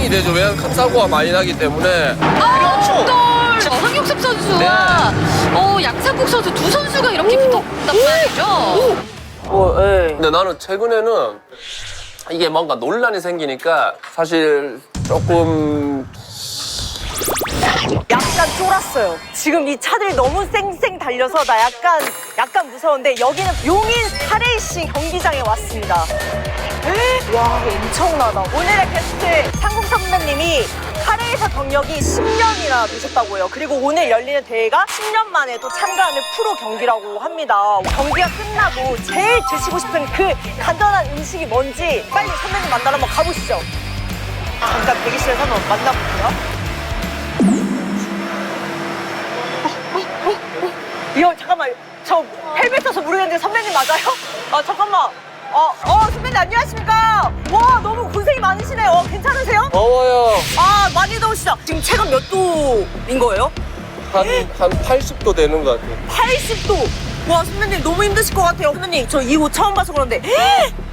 긴장이 되죠. 왜냐면 큰 사고가 많이 나기 때문에. 그렇죠. 황용섭 선수와 양상국 선수 두 선수가 이렇게 붙었단 말이죠. 근데 나는 최근에는 이게 뭔가 논란이 생기니까 사실 조금 약간 쫄았어요. 지금 이 차들이 너무 쌩쌩 달려서 나 약간 무서운데 여기는 용인 카레이싱 경기장에 왔습니다. 와, 엄청나다. 오늘의 게스트 상국 선배님이 카레에서 경력이 10년이나 되셨다고요. 그리고 오늘 열리는 대회가 10년 만에 또 참가하는 프로 경기라고 합니다. 경기가 끝나고 제일 드시고 싶은 그 간단한 음식이 뭔지 빨리 선배님 만나러 한번 가보시죠. 잠깐 대기실에서 한번 만나볼게요. 이거 잠깐만, 저 헬멧 써서 모르겠는데 선배님 맞아요? 아 잠깐만. 선배님 안녕하십니까? 와, 너무 고생이 많으시네요. 괜찮으세요? 더워요. 아, 많이 더우시죠? 지금 체감 몇 도인 거예요? 한 80도 되는 것 같아요. 80도. 와, 선배님 너무 힘드실 것 같아요. 선배님 저 이 옷 처음 봐서 그런데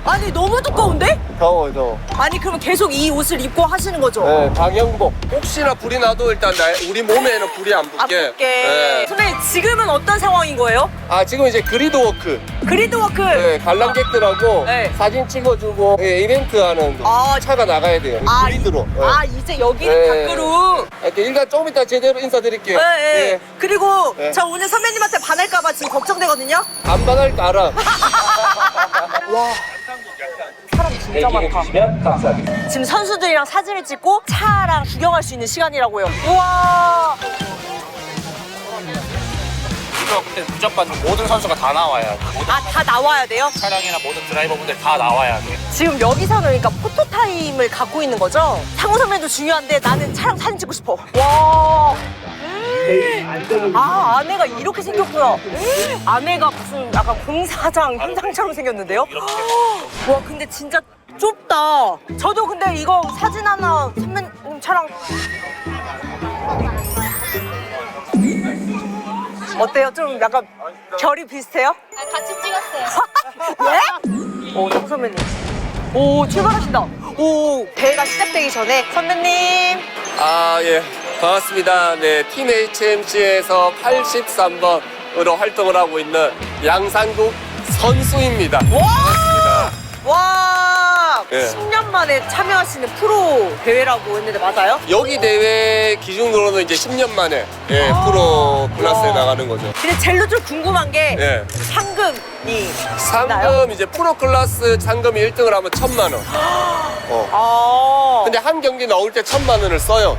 아니 너무 두꺼운데? 더워요. 아니 그러면 계속 이 옷을 입고 하시는 거죠? 네, 방역복. 혹시나 불이 나도 일단 우리 몸에는 불이 안 붙게. 안 붙게. 네. 선배님 지금은 어떤 상황인 거예요? 지금 이제 그리드워크. 그리드워크. 네, 관람객들하고 네. 사진 찍어주고 이벤트 하는 차가 나가야 돼요. 그리드로. 네. 이제 여기는 네. 밖으로. 이렇게 일단 조금 이따 제대로 인사드릴게요. 네. 그리고 네. 저 오늘 선배님한테 반할까봐 지금 걱정되거든요. 안 받을 거 알아. 와. 사람 진짜 많다. 지금 선수들이랑 사진을 찍고 차랑 구경할 수 있는 시간이라고요. 우와. 이거 근데 무조건 모든 선수가 다 나와야 돼. 다 나와야 돼요? 차량이나 모든 드라이버분들 다 나와야 돼. 지금 여기서는 그러니까 포토타임을 갖고 있는 거죠? 상호 선배도 중요한데 나는 차랑 사진 찍고 싶어. 와. 아내가 이렇게 생겼구나. 아내가 무슨 약간 공사장 현장처럼 생겼는데요? 와, 근데 진짜 좁다. 저도 근데 이거 사진 하나 선배님 차랑 어때요? 좀 약간 결이 비슷해요? 같이 찍었어요. 예? 장 선배님. 오, 출발하신다. 오, 대회가 시작되기 전에 선배님. 예. 반갑습니다. 네, 팀 HMC에서 83번으로 활동을 하고 있는 양상국 선수입니다. 와! 와! 예. 10년 만에 참여하시는 프로 대회라고 했는데 맞아요? 여기 대회 기준으로는 이제 10년 만에 프로 클래스에 와. 나가는 거죠. 근데 젤로 좀 궁금한 게 예. 상금이 있나요? 상금 이제 프로 클래스 상금이 1등을 하면 1,000만 원. 근데 한 경기 나올 때 1,000만 원을 써요.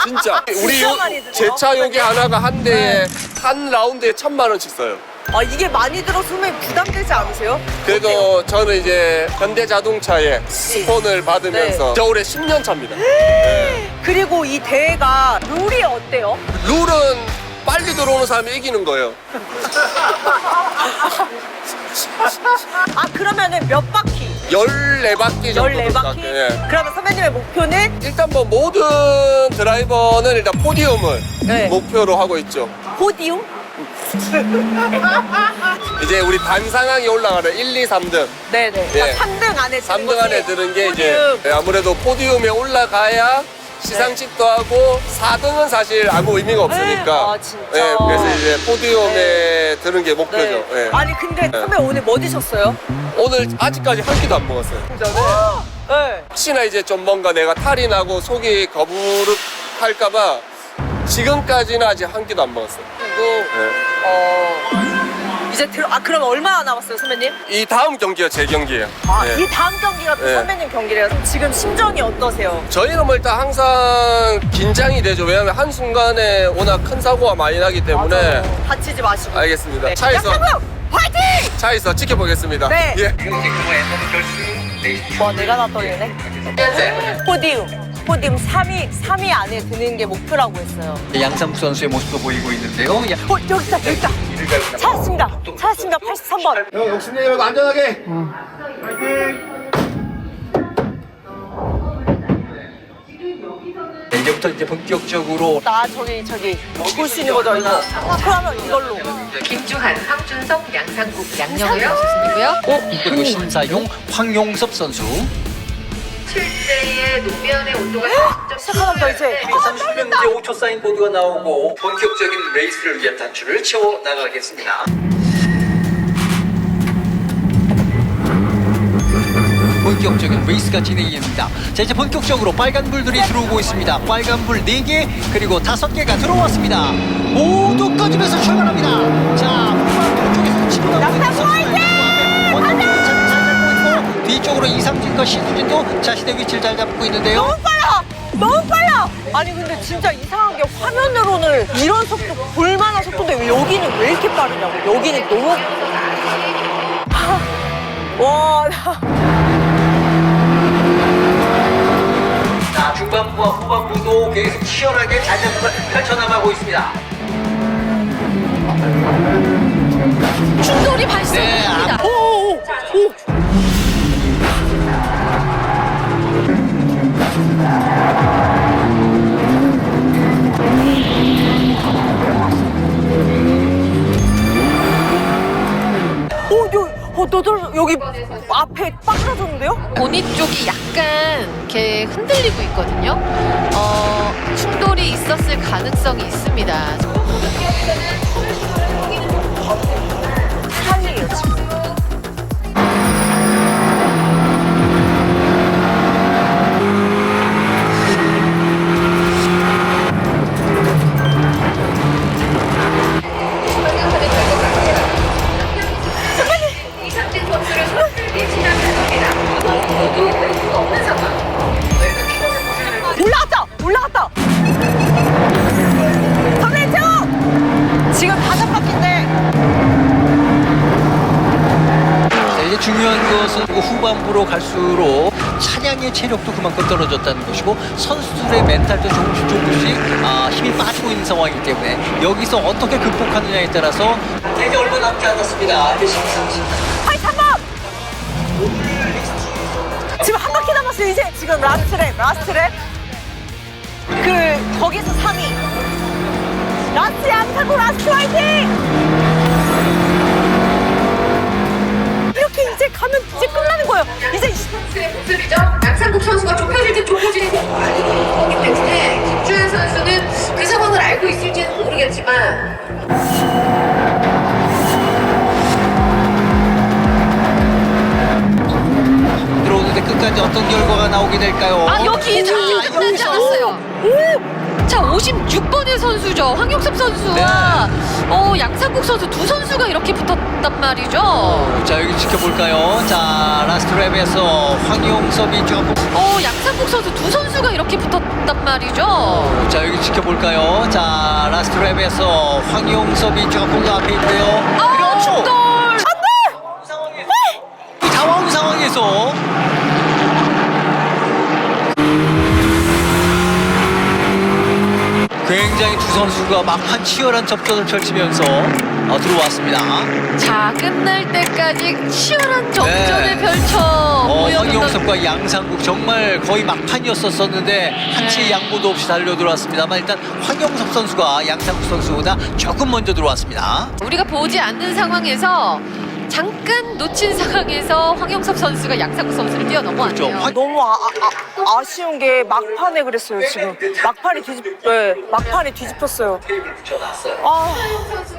진짜. 우리 진짜 많이 드네요. 제 차 여기 하나가 한 대에 한 라운드에 1,000만 원씩 써요. 이게 많이 들어서 선배님 부담되지 않으세요? 그래도 저는 이제 현대자동차의 스폰을 받으면서 겨울에 10년 차입니다. 네. 그리고 이 대회가 룰이 어때요? 룰은 빨리 들어오는 사람이 이기는 거예요. 그러면은 몇 바퀴? 14바퀴 정도. 14바퀴? 예. 그러면 선배님의 목표는 일단 뭐 모든 드라이버는 일단 포디움을 네. 목표로 하고 있죠. 포디움? 이제 우리 반상항이 올라가는 1, 2, 3등. 네네. 예. 3등 안에 드는 3등 안에 거지? 드는 게 포디움. 이제 아무래도 포디움에 올라가야 시상식도 하고 4등은 사실 아무 의미가 없으니까. 진짜. 예, 그래서 이제 포디움에 드는 게 목표죠. 네. 예. 아니 근데 선배 오늘 뭐 드셨어요? 오늘 아직까지 한 끼도 안 먹었어요. 네. 혹시나 이제 좀 뭔가 내가 탈이 나고 속이 거부를할까봐 지금까지는 아직 한 끼도 안 먹었어요. 이제 그럼 얼마나 남았어요 선배님? 이 다음 경기가 제 경기예요. 예. 이 다음 경기가 또 네. 선배님 경기래요. 지금 심정이 어떠세요? 저희는 뭐 일단 항상 긴장이 되죠. 왜냐하면 한순간에 워낙 큰 사고가 많이 나기 때문에. 맞아요. 다치지 마시고. 알겠습니다. 네. 차에서 양상국 화이팅! 차에서 지켜보겠습니다. 네. 예. 와, 내가 다 떨리네. 포디움 3위 안에 드는 게 목표라고 했어요. 양상국 선수의 모습도 보이고 있는데요. 여기 있다. 찾았습니다. 83번. 형 욕심내지 말고 안전하게. 네, 이제부터 이제 본격적으로 나 저기 볼 수 있는 거죠 이거. 그러면 이걸로. 김주한, 황준성, 양상국, 양영혁 선수님이고요. 그리고 심사용 황용섭 선수. 실제의 노면의 온도가 시작한다 이제. 30명 이제 5초 사인보드가 나오고 본격적인 레이스를 위한 단추를 채워 나가겠습니다. 본격적인 레이스가 진행이 됩니다. 자, 이제 본격적으로 빨간불들이 들어오고 있습니다. 빨간불 4개 그리고 5개가 들어왔습니다. 모두 꺼지면서 출발합니다. 자, 후반부 쪽에서 치고 나가고 있는 선수들 원동력을 잘 잡고 있고 뒤쪽으로 이상진과 신수진도 자신의 위치를 잘 잡고 있는데요. 너무 빨라! 너무 빨라! 아니 근데 진짜 이상한 게 화면으로는 이런 속도 볼만한 속도인데 왜 여기는 왜 이렇게 빠르냐고. 여기는 너무 와. 자, 중반부와 후반부도 계속 치열하게 자전거를 펼쳐나가고 있습니다. 충돌이 발생합니다. 오오오. 너도 여기 앞에 빠져졌는데요? 본인 쪽이 약간 이렇게 흔들리고 있거든요. 충돌이 있었을 가능성이 있습니다. 산이에요 지금. 이상진 선수를 손들기 시작했습니다. 모두 뺄 수가 없는 상황. 올라갔다! 선배님 지금 5바퀴인데. 자, 이제 중요한 것은 후반부로 갈수록 차량의 체력도 그만큼 떨어졌다는 것이고 선수들의 멘탈도 조금씩 힘이 빠지고 있는 상황이기 때문에 여기서 어떻게 극복하느냐에 따라서 이제 얼마 남지 않았습니다. 이제 13분. 83번! 지금 한 바퀴 남았어요. 이제 지금 라스트 랩. 거기서 3위. 라스트 양타고 라스트 화이팅! 이렇게 이제 가면 이제 끝나는 거예요. 이제 선수의 모습이죠. 양상국 선수가 좁혀질 때 좁혀지는 게 많이 보기 때문에 김주현 선수는 그 상황을 알고 있을지는 모르겠지만 들어오는데 끝까지 어떤 결과가 나오게 될까요? 여기 잠시 끝나지 않았어요. 자, 56번의 선수죠. 황용섭 선수와 양상국 선수 두 선수가 이렇게 붙었단 말이죠. 자, 여기 지켜볼까요? 자, 라스트 랩에서 황용섭이 조금 양상국 선수 두 선수가 이렇게 붙었단 말이죠. 자, 여기 지켜볼까요? 자, 라스트 랩에서 황용섭이 조금 더 앞에 있고요. 그렇죠. 충돌! 이 당황 상황에서 굉장히 두 선수가 막판 치열한 접전을 펼치면서 들어왔습니다. 자, 끝날 때까지 치열한 접전을 네. 펼쳐 보여줬던 황용섭과 양상국 정말 거의 막판이었었는데 한치의 양보도 없이 달려 들어왔습니다만 일단 황용섭 선수가 양상국 선수보다 조금 먼저 들어왔습니다. 우리가 보지 않는 상황에서 잠깐 놓친 상황에서 황용섭 선수가 양상국 선수를 뛰어넘어왔네요. 그렇죠. 너무 아쉬운 게 막판에 그랬어요. 지금 막판이 뒤집혔어요. 테이블 붙여놨어요.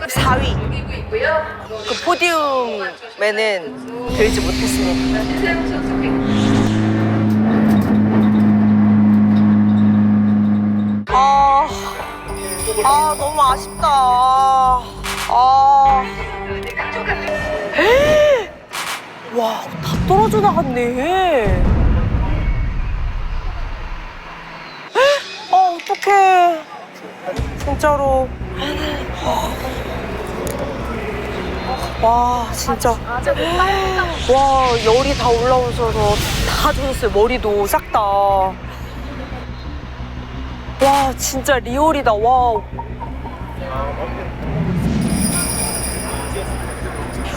4위. 이기고 있고요. 그 포디움에는 들지 못했습니다. 신세용 선수 너무 아쉽다. 와, 다 떨어져 나갔네. 어떡해. 진짜로. 와, 진짜. 와, 열이 다 올라오셔서 다 젖었어요. 머리도 싹 다. 와, 진짜 리얼이다. 와.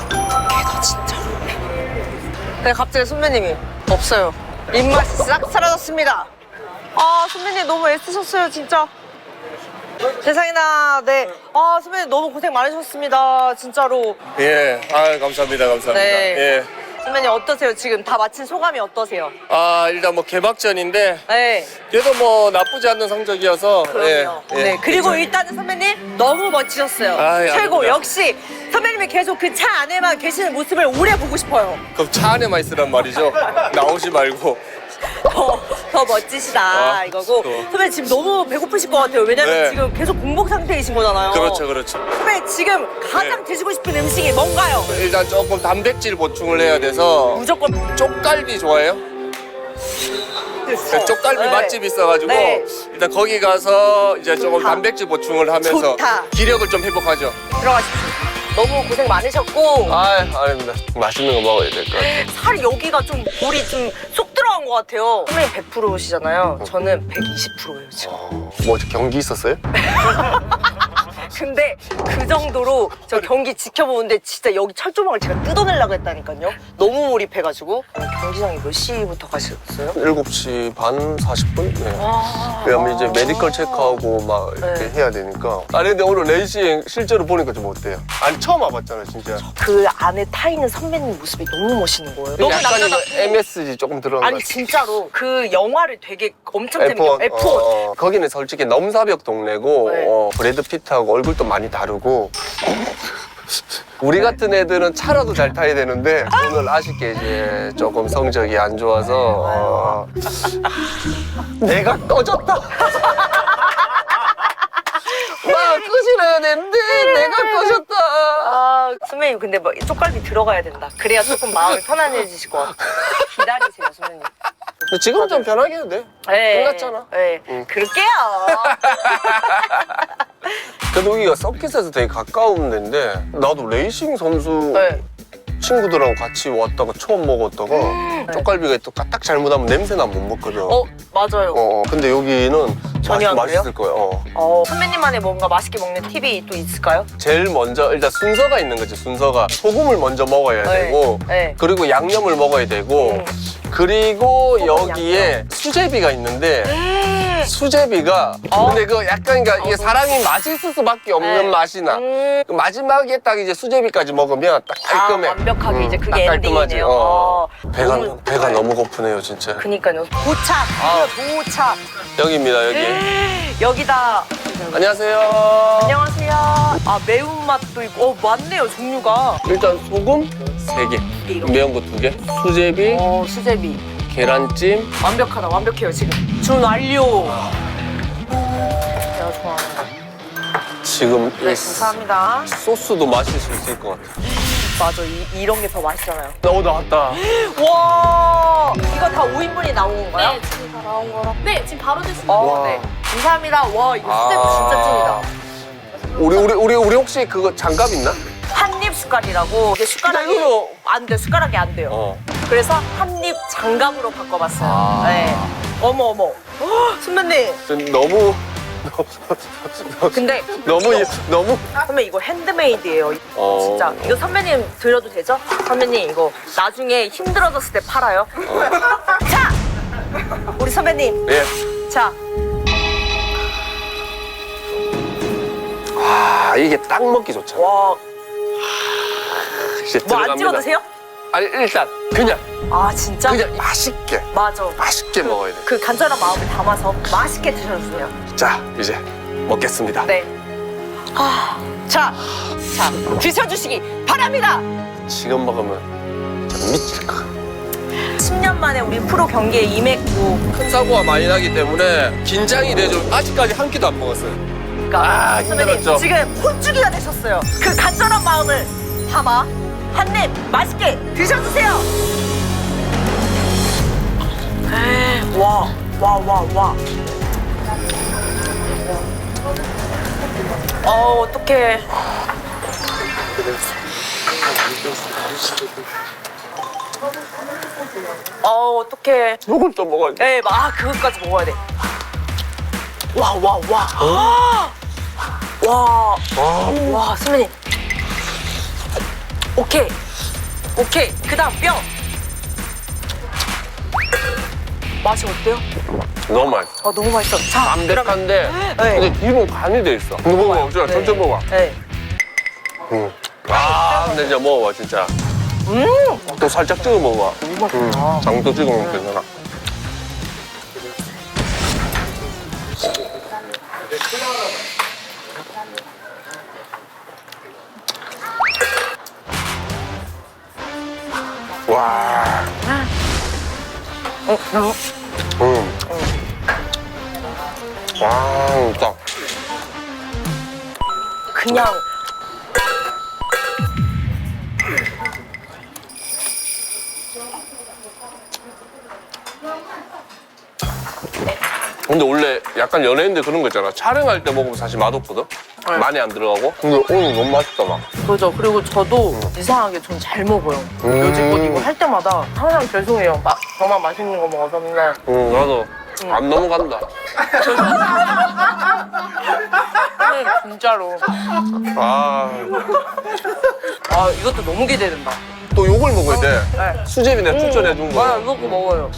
개다 진짜로. 근데 갑자기 선배님이 없어요. 입맛이 싹 사라졌습니다. 선배님 너무 애쓰셨어요, 진짜. 세상에나, 네. 선배님 너무 고생 많으셨습니다, 진짜로. 예, 감사합니다. 네. 예. 선배님 어떠세요? 지금 다 마친 소감이 어떠세요? 아, 일단 뭐 개막전인데 네. 그래도 뭐 나쁘지 않은 성적이어서. 그럼요. 예, 네. 그리고 일단은 선배님 너무 멋지셨어요. 아이, 최고. 아닙니다. 역시 선배님이 계속 그 차 안에만 계시는 모습을 오래 보고 싶어요. 그럼 차 안에만 있으란 말이죠. 나오지 말고. 더 멋지시다 아, 이거고. 또. 선배님 지금 너무 배고프실 것 같아요. 왜냐면 네. 지금 계속 공복 상태이신 거잖아요. 그렇죠, 그렇죠. 선배님 지금 가장 네. 드시고 싶은 음식이 뭔가요? 일단 조금 단백질 보충을 해야 돼서 무조건 쪽갈비 좋아해요? 네, 쪽갈비 네. 맛집이 있어가지고 네. 일단 거기 가서 이제 조금 좋다. 단백질 보충을 하면서 좋다. 기력을 좀 회복하죠. 들어가십시오. 너무 고생 많으셨고 아, 아닙니다. 맛있는 거 먹어야 될 것 같아요. 살이 여기가 좀 볼이 좀 쏙 들어간 것 같아요. 선배님 100%시잖아요. 저는 120%예요 지금. 뭐 경기 있었어요? 근데 그 정도로 저 경기 지켜보는데 진짜 여기 철조망을 제가 뜯어내려고 했다니까요. 너무 몰입해가지고. 경기장에 몇 시부터 가셨어요? 7시 반 40분? 네. 와. 왜냐면 이제 메디컬 체크하고 막 이렇게 네. 해야 되니까. 아니 근데 오늘 레이싱 실제로 보니까 좀 어때요? 아니 처음 와봤잖아요 진짜. 그 안에 타 있는 선배님 모습이 너무 멋있는 거예요. 너무 약간 이거 남자답고. MSG 조금 들어간 아니 것 같아요. 진짜로 그 영화를 되게 엄청 재밌게 F1 거기는 솔직히 넘사벽 동네고 네. 브래드 피트하고 얼굴도 많이 다르고 우리 같은 애들은 차라도 잘 타야 되는데 오늘 아쉽게 이제 조금 성적이 안 좋아서 내가 꺼졌다. 막 끄시려야 되는데 내가 꺼졌다. 아, 선배님 근데 뭐 쪽갈비 들어가야 된다. 그래야 조금 마음이 편안해지실 것 같아요. 기다리세요, 선배님. 근데 지금은 좀 편하게 해도 돼. 네. 끝났잖아. 네. 응. 그럴게요. 그래도 여기가 서킷에서 되게 가까운 데인데 나도 레이싱 선수 네. 친구들하고 같이 왔다가 처음 먹었다가 쪽갈비가 또 까딱 잘못하면 냄새나 못 먹거든. 맞아요. 근데 여기는 전혀 안 그래요? 맛있을 거예요. 선배님만의 뭔가 맛있게 먹는 팁이 또 있을까요? 제일 먼저 일단 순서가 있는 거지. 순서가 소금을 먼저 먹어야 네. 되고 네. 그리고 양념을 먹어야 되고 그리고 소금, 여기에 수제비가 있는데 수제비가 근데 그 약간 그러니까 이게 사람이 맛있을 수밖에 없는 네. 맛이 나. 그 마지막에 딱 이제 수제비까지 먹으면 딱 깔끔해. 완벽하게 이제 그게 딱 깔끔하지. 엔딩이네요. 배가 너무 고프네요 진짜. 그니까요. 도착. 도착. 여기입니다 여기. 여기다. 안녕하세요. 안녕하세요. 아, 매운맛도 있고. 많네요, 종류가. 일단 소금 3개, 매운 거 2개, 수제비, 수제비. 계란찜. 완벽하다, 완벽해요, 지금. 준 완료. 내가 좋아하는 거. 지금 네, 이 감사합니다. 소스도 마실 수 있을 것 같아. 맞아, 이런 게 더 맛있잖아요. 나왔다. 와, 이거 다 5인분이 나온 건가요? 네, 지금 다 나온 거라. 네, 지금 바로 드시면 와. 네. 감사합니다. 와, 이거 스텝 진짜 찐이다. 우리 혹시 그거 장갑 있나? 한입 숟갈이라고. 이게 숟가락이 이거- 안 돼, 숟가락이 안 돼요. 그래서 한입 장갑으로 바꿔봤어요. 네. 어머. 선배님. 너무 근데 너무 선배님 이거 핸드메이드예요. 어. 진짜. 이거 선배님 드려도 되죠? 선배님 이거 나중에 힘들어졌을 때 팔아요. 자! 우리 선배님. 예. 자. 아 이게 딱 먹기 좋잖아. 와. 이제 뭐 안 들어갑니다. 찍어 드세요? 아니 일단 그냥 진짜? 맛있게 맞아. 맛있게 먹어야 돼. 그 간절한 마음을 담아서 맛있게 드셔주세요. 자 이제 먹겠습니다. 네. 자, 드셔주시기 바랍니다. 지금 먹으면 진짜 미칠 거. 10년 만에 우리 프로 경기에 임했고, 큰 사고가 많이 나기 때문에 긴장이 되죠. 아직까지 한 끼도 안 먹었어요. 그러니까 선배님 힘들었죠. 지금 홀쭉이가 되셨어요. 그 간절한 마음을 담아 한 입 맛있게 드셔주세요. 와. 어떡해. 어떡해. 이걸 또 먹어야 돼. 네, 그것까지 먹어야 돼. 와. 와, 선배님. 오케이. 그 다음 뼈. 맛이 어때요? 너무 맛있어. 너무 맛있어. 자, 담백한데 네. 근데 기본 간이 돼 있어. 이거 먹어봐. 진짜 천천히 먹어봐. 네. 근데 진짜 먹어봐 진짜. 또 살짝 찍어 먹어봐. 장도 찍어 먹으면 괜찮아. 와. 와, 진짜. 그냥 근데 원래 약간 연예인들 그런 거 있잖아. 촬영할 때 먹으면 사실 맛없거든? 많이 안 들어가고. 근데 오늘 너무 맛있다, 막. 그죠. 그리고 저도 이상하게 전 잘 먹어요. 여지껏 이거 할 때마다 항상 죄송해요. 막 저만 맛있는 거 먹어서 맨날. 나도 안 넘어간다. 네, 진짜로. 아, 아, 이것도 너무 기대된다. 또 욕을 먹어야 돼. 네. 수제비 내가 추천해준 맞아, 거. 이것도 먹어요.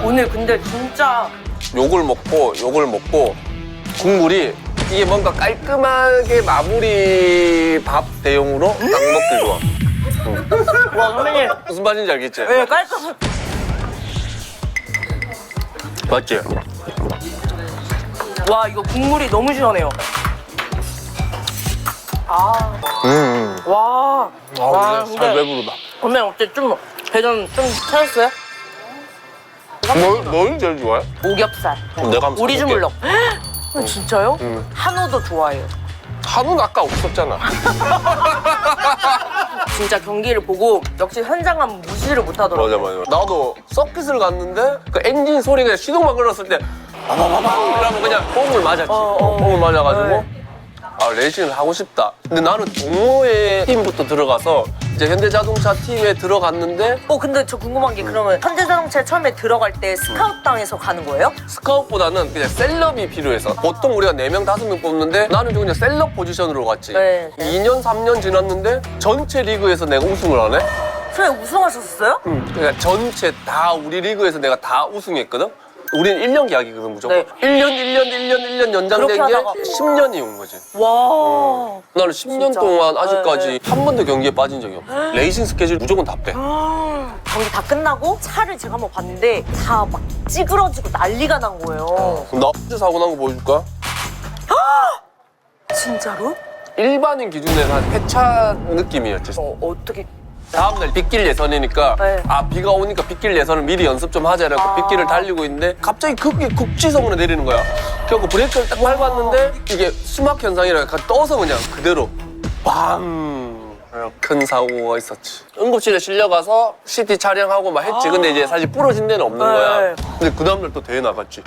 오늘 근데 진짜 요걸 먹고 국물이 이게 뭔가 깔끔하게 마무리 밥 대용으로 딱 먹기 좋아. 와 선배님 무슨 맛인지 알겠지? 왜 깔끔 맞지? 와 이거 국물이 너무 시원해요. 와. 아, 근데- 살 배부르다. 선배님 어때? 좀 대전 좀 찾았어요? 뭘 제일 좋아해? 오겹살. 내가 한번 오리 사볼게. 주물럭. 진짜요? 한우도 좋아해요. 한우는 아까 없었잖아. 진짜 경기를 보고 역시 현장감 무시를 못하더라고요. 맞아. 나도 서킷을 갔는데 그 엔진 소리가 시동만 걸었을 때 바바바방 이러면 그냥 뽕을 맞았지. 뽕을 맞아가지고 아 레이싱을 하고 싶다. 근데 나는 동호회 팀부터 들어가서 이제 현대자동차 팀에 들어갔는데 근데 저 궁금한 게 그러면 현대자동차에 처음에 들어갈 때 스카우트당해서 가는 거예요? 스카웃보다는 그냥 셀럽이 필요해서 보통 우리가 4명, 5명 뽑는데 나는 그냥 셀럽 포지션으로 갔지. 네. 2년, 3년 지났는데 전체 리그에서 내가 우승을 안 해? 선배님 우승하셨어요? 그러니까 전체 다 우리 리그에서 내가 다 우승했거든? 우리는 1년 계약이거든 무조건. 네. 1년 연장된 그렇게 게 하다가. 10년이 온 거지. 와 나는 10년 진짜. 동안 아직까지 네. 한 번도 경기에 빠진 적이 없어. 레이싱 스케줄 무조건 다 빼. 경기 다 끝나고 차를 제가 한번 봤는데 다 막 찌그러지고 난리가 난 거예요. 그럼 나 혼자 사고 난 거 보여줄까? 진짜로? 일반인 기준에는 한 폐차 느낌이었지. 어떻게 다음날 빗길 예선이니까 네. 비가 오니까 빗길 예선을 미리 연습 좀 하자라고 빗길을 달리고 있는데 갑자기 그게 국지성으로 내리는 거야. 그래서 브레이크를 딱 밟았는데 이게 수막 현상이라 떠서 그냥 그대로 빵! 큰 사고가 있었지. 응급실에 실려가서 CT 촬영하고 막 했지. 근데 이제 사실 부러진 데는 없는 거야. 네. 근데 그 다음날 또 대회 나갔지.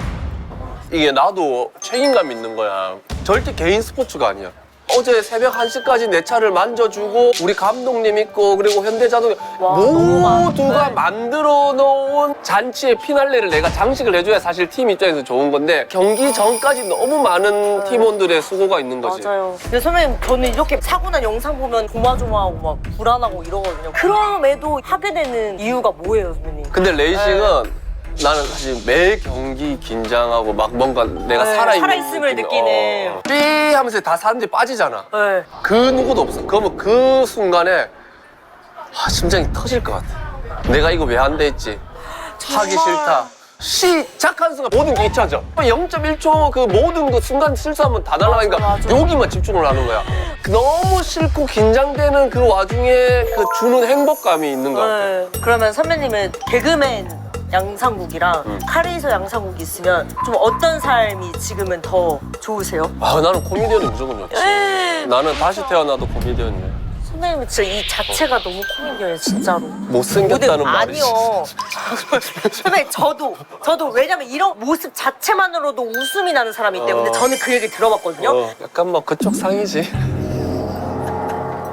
이게 나도 책임감 있는 거야. 절대 개인 스포츠가 아니야. 어제 새벽 1시까지 내 차를 만져주고 우리 감독님 있고 그리고 현대자동차 모두가 만들어 놓은 잔치의 피날레를 내가 장식을 해줘야 사실 팀 입장에서 좋은 건데 경기 전까지 너무 많은 팀원들의 수고가 있는 거지. 맞아요. 근데 선배님 저는 이렇게 사고 난 영상 보면 조마조마하고 막 불안하고 이러거든요. 그럼에도 하게 되는 이유가 뭐예요, 선배님? 근데 레이싱은 나는 사실 매 경기 긴장하고 막 뭔가 내가 네, 살아있음을 느끼는. 삐 하면서 다 사람들이 빠지잖아. 네. 그 누구도 없어. 그러면 그 순간에 심장이 터질 것 같아. 내가 이거 왜 안 돼 있지? 하기 싫다. 시작한 순간 모든 게 잊혀져. 0.1초 그 모든 그 순간 실수하면 다 날아가니까 맞아. 여기만 집중을 하는 거야. 너무 싫고 긴장되는 그 와중에 그 주는 행복감이 있는 것 같아. 네. 그러면 선배님은 개그맨 양상국이랑 카레이서 양상국이 있으면 좀 어떤 삶이 지금은 더 좋으세요? 나는 코미디언이 무조건 좋지. 나는 다시 태어나도 코미디언이야. 선배님은 진짜 이 자체가 너무 코미디예요, 진짜로. 못생겼다는 말이지. 아니요. 선배님 저도 왜냐면 이런 모습 자체만으로도 웃음이 나는 사람이기 때문에 저는 그 얘기 들어봤거든요. 약간 뭐 그쪽 상이지.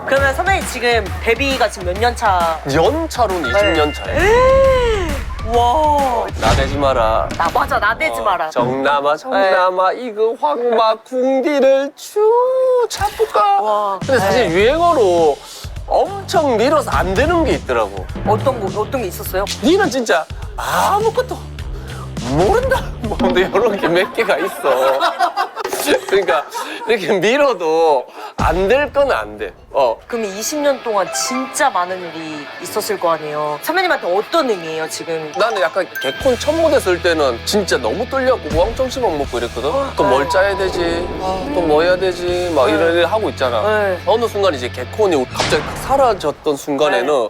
그러면 선배님 지금 데뷔가 지금 몇 년 차? 연차로는 20년 차야. 와. 나대지 마라. 맞아, 나대지 마라. 정남아 이거 황마 궁디를 쭉 잡을까. 와. 근데 사실 유행어로 엄청 밀어서 안 되는 게 있더라고. 어떤 게 있었어요? 니는 진짜 아무것도 모른다. 뭐 이런 게 몇 개가 있어. 그러니까 이렇게 밀어도 안 될 건 안 돼. 그럼 20년 동안 진짜 많은 일이 있었을 거 아니에요. 선배님한테 어떤 의미예요 지금? 나는 약간 개콘 첫 무대 쓸 때는 진짜 너무 떨렸고 우왕정 씹어 먹고 이랬거든. 또 뭘 짜야 되지? 또 뭐 해야 되지? 막 이런 일 하고 있잖아. 네. 어느 순간 이제 개콘이 갑자기 사라졌던 순간에는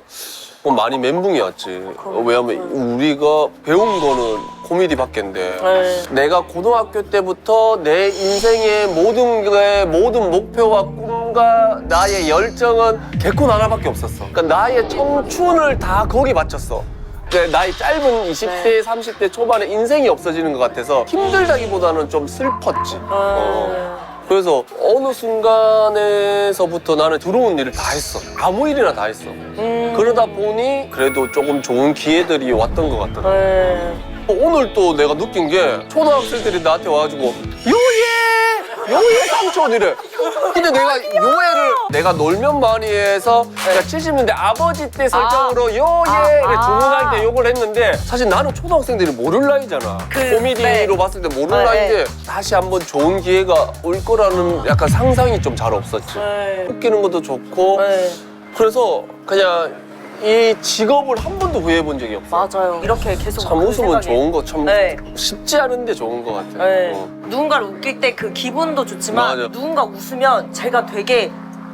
뭐 많이 멘붕이었지. 왜냐면 우리가 배운 거는 코미디밖에인데 네. 내가 고등학교 때부터 내 인생의 모든 목표와 꿈과 나의 열정은 개콘 하나밖에 없었어. 그러니까 나의 청춘을 다 거기 바쳤어. 그러니까 나의 짧은 20대, 30대 초반에 인생이 없어지는 것 같아서 힘들다기보다는 좀 슬펐지. 그래서 어느 순간에서부터 나는 들어온 일을 다 했어. 아무 일이나 다 했어. 그러다 보니 그래도 조금 좋은 기회들이 왔던 것 같더라. 오늘 또 내가 느낀 게 초등학생들이 나한테 와가지고 요예 삼촌 이래. 근데 내가 요예를 내가 놀면 많이 해서 내가 70년대 아버지 때 설정으로 요예 주문할 때 욕을 했는데 사실 나는 초등학생들이 모를 나이잖아. 코미디로 봤을 때 모를 나이인데 다시 한번 좋은 기회가 올 거라는 약간 상상이 좀 잘 없었지. 웃기는 것도 좋고 그래서 그냥 이 직업을 한 번도 후회해 본 적이 없어. 맞아요. 이렇게 계속 참 웃으면 좋은 거 참 네. 쉽지 않은데 좋은 것 같아요. 네. 누군가를 웃길 때 그 기분도 좋지만 맞아. 누군가 웃으면 제가 되게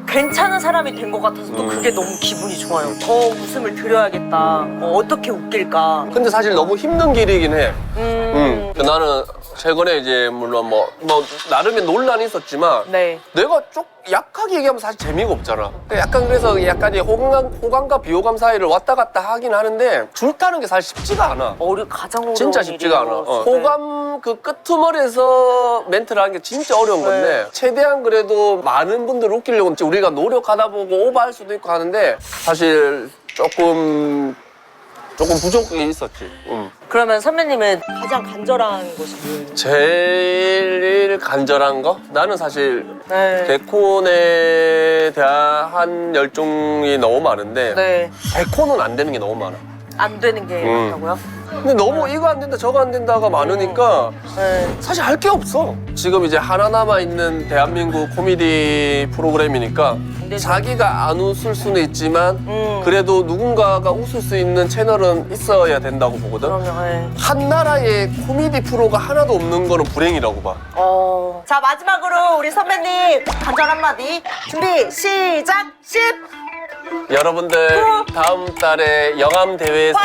괜찮은 사람이 된 것 같아서 또 그게 너무 기분이 좋아요. 더 웃음을 드려야겠다. 어떻게 웃길까. 근데 사실 너무 힘든 길이긴 해. 나는 최근에 이제 물론 뭐 나름의 논란이 있었지만 네. 내가 좀 약하게 얘기하면 사실 재미가 없잖아. 약간 그래서 약간 호감과 비호감 사이를 왔다 갔다 하긴 하는데 줄타는 게 사실 쉽지가 않아. 가장 어려운 진짜 쉽지가 않아. 일이에요. 호감 그 끄트머리에서 멘트를 하는 게 진짜 어려운 건데 최대한 그래도 많은 분들을 웃기려고 우리가 노력하다 보고 오버할 수도 있고 하는데 사실 조금 부족이 있었지. 그러면 선배님은 가장 간절한 것이 뭐예요? 제일 간절한 거? 나는 사실 네. 개콘에 대한 열정이 너무 많은데 네. 개콘은 안 되는 게 너무 많아. 안 되는 게 있다고요? 근데 너무 이거 안 된다 저거 안 된다가 많으니까 네. 사실 할 게 없어. 지금 이제 하나 남아있는 대한민국 코미디 프로그램이니까 자기가 안 웃을 수는 있지만 그래도 누군가가 웃을 수 있는 채널은 있어야 된다고 보거든. 그럼요. 네. 한 나라에 코미디 프로가 하나도 없는 거는 불행이라고 봐. 자, 마지막으로 우리 선배님 간절 한마디 준비 시작 10 여러분들 다음 달에 영암 대회에서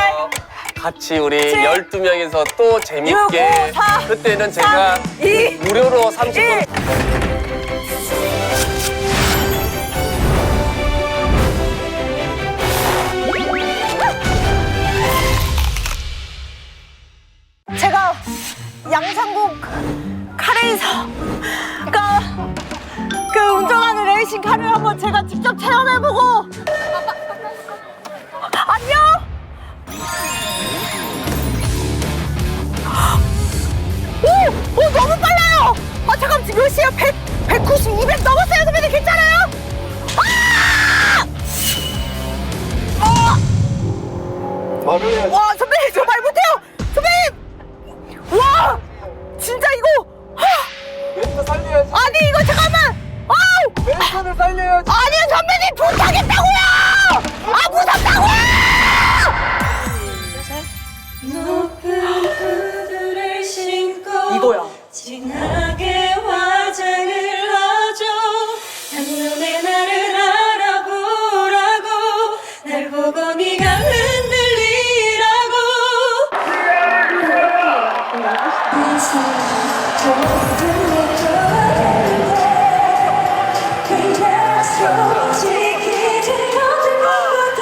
같이 우리 12명이서 또 재밌게 6, 5, 4, 그때는 제가 2, 무료로 30분 제가 양상국 카레이서 그 운전하는 레이싱 카를 한번 제가 직접 체험해보고 안녕! 오! 너무 빨라요! 잠깐 지금 몇 시에요? 190, 200 넘었어요 선배님 괜찮아요? 와 선배님 저 말 못해요! 선배님! 와! 진짜 이거! 멘트 살려야지. 아니 이거 잠깐만! 아우! 멘트를 살려야지. 아니요 선배님 못하겠다고요! 아 무섭다고요! 이거야. 진하게 화장을 하죠. 한눈에 나를 알아보라고 날 보고 네가 흔들리라고 내 손을 그래서 지키지 못할 것 같아.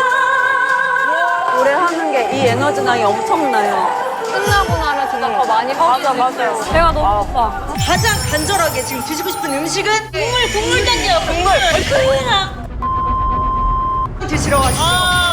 노래 하는 게 이 에너지량이 엄청나요. 끝나고 나면 진짜 더 많이 맞아요. 배가 너무 고파. 가장 간절하게 지금 드시고 싶은 음식은? 국물 땡겨요 국물. 드시러 가시죠.